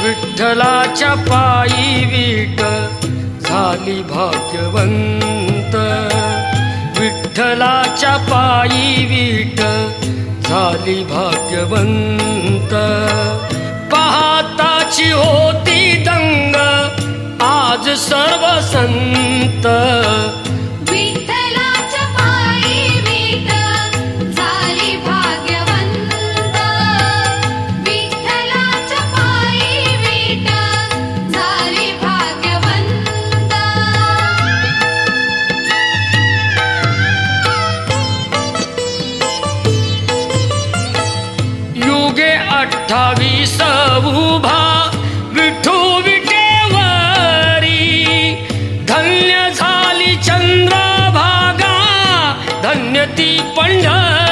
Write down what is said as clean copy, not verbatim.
विठ्ठलाच्या पायी वीट झाली भाग्यवंत, विठ्ठलाच्या पायी वीट झाली भाग्यवंत। पाहताची होती दंग आज सर्व संत, विठ्ठलाच्या पायी वीट झाली भाग्यवंत, विठ्ठलाच्या पायी वीट झाली भाग्यवंत। युगे 28 उभा विठू विटेवरी, धन्य झाली चंद्रभागा, धन्य ती पंढरी।